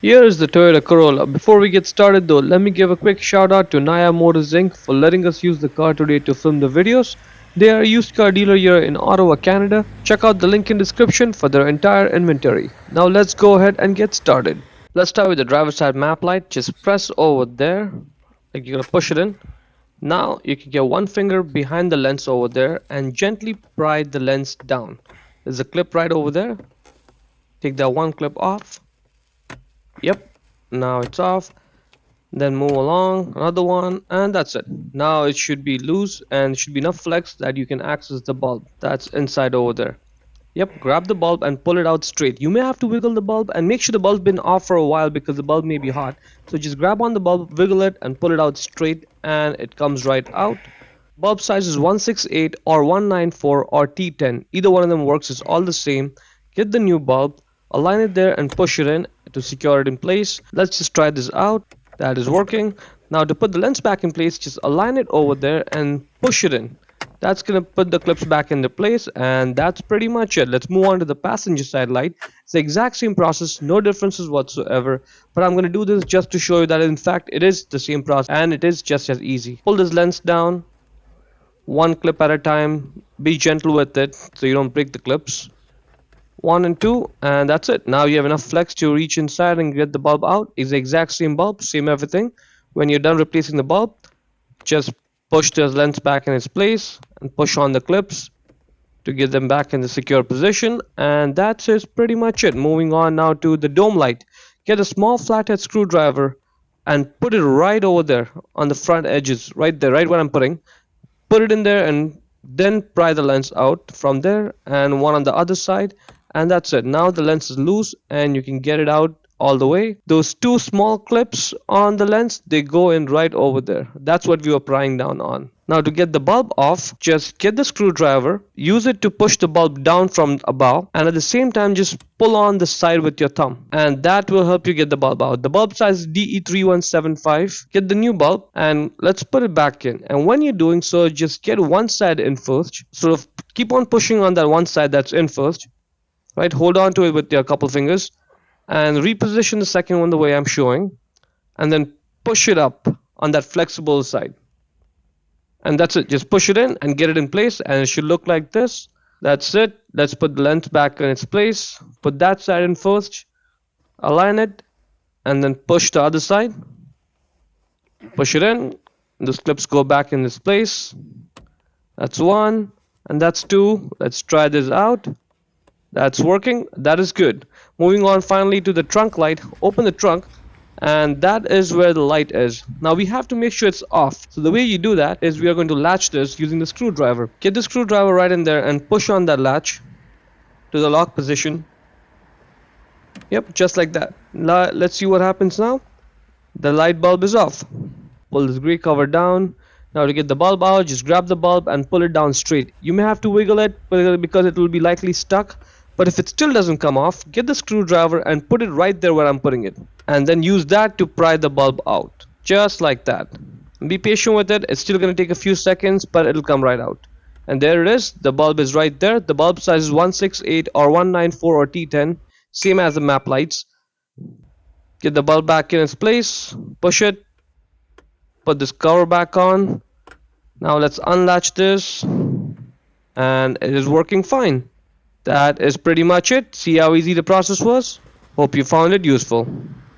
Here is the Toyota Corolla. Before we get started though, let me give a quick shout out to Naya Motors Inc. for letting us use the car today to film the videos. They are a used car dealer here in Ottawa, Canada. Check out the link in description for their entire inventory. Now let's go ahead and get started. Let's start with the driver's side map light. Just press over there, like you're gonna push it in. Now you can get one finger behind the lens over there and gently pry the lens down. There's a clip right over there. Take that one clip off. Yep, now it's off. Then move along, another one, and that's it. Now it should be loose and should be enough flex that you can access the bulb that's inside over there. Yep, grab the bulb and pull it out straight. You may have to wiggle the bulb and make sure the bulb's been off for a while because the bulb may be hot. So just grab on the bulb, wiggle it and pull it out straight and it comes right out. Bulb size is 168 or 194 or T10. Either one of them works, it's all the same. Get the new bulb, align it there and push it in to secure it in place. Let's just try this out. That is working. Now to put the lens back in place, just align it over there and push it in. That's gonna put the clips back into place, and that's pretty much it. Let's move on to the passenger side light. It's the exact same process, no differences whatsoever, but I'm gonna do this just to show you that in fact it is the same process and it is just as easy. Pull this lens down one clip at a time. Be gentle with it so you don't break the clips. 1 and 2, and that's it. Now you have enough flex to reach inside and get the bulb out. It's the exact same bulb, same everything. When you're done replacing the bulb, just push the lens back in its place and push on the clips to get them back in the secure position, and that's pretty much it. Moving on now to the dome light. Get a small flathead screwdriver and put it right over there on the front edges, right there, right where I'm putting. Put it in there and then pry the lens out from there, and one on the other side, and that's it. Now the lens is loose and you can get it out all the way. Those two small clips on the lens, they go in right over there. That's what we were prying down on. Now to get the bulb off, just get the screwdriver, use it to push the bulb down from above, and at the same time just pull on the side with your thumb, and that will help you get the bulb out. The bulb size is DE3175. Get the new bulb and let's put it back in, and when you're doing so, just get one side in first. Sort of keep on pushing on that one side that's in first, right? Hold on to it with your couple fingers and reposition the second one the way I'm showing, and then push it up on that flexible side, and that's it. Just push it in and get it in place, and it should look like this. That's it. Let's put the lens back in its place. Put that side in first, align it, and then push the other side. Push it in, and those clips go back in this place. That's one, and that's two. Let's try this out. That's working. That is good. Moving on finally to the trunk light. Open the trunk, and that is where the light is. Now we have to make sure it's off. So the way you do that is we are going to latch this using the screwdriver. Get the screwdriver right in there and push on that latch to the lock position. Yep, just like that. Now let's see what happens now. The light bulb is off. Pull this gray cover down. Now to get the bulb out, just grab the bulb and pull it down straight. You may have to wiggle it because it will be likely stuck. But if it still doesn't come off, get the screwdriver and put it right there where I'm putting it. And then use that to pry the bulb out. Just like that. Be patient with it. It's still going to take a few seconds, but it'll come right out. And there it is. The bulb is right there. The bulb size is 168 or 194 or T10. Same as the map lights. Get the bulb back in its place. Push it. Put this cover back on. Now let's unlatch this. And it is working fine. That is pretty much it. See how easy the process was? Hope you found it useful.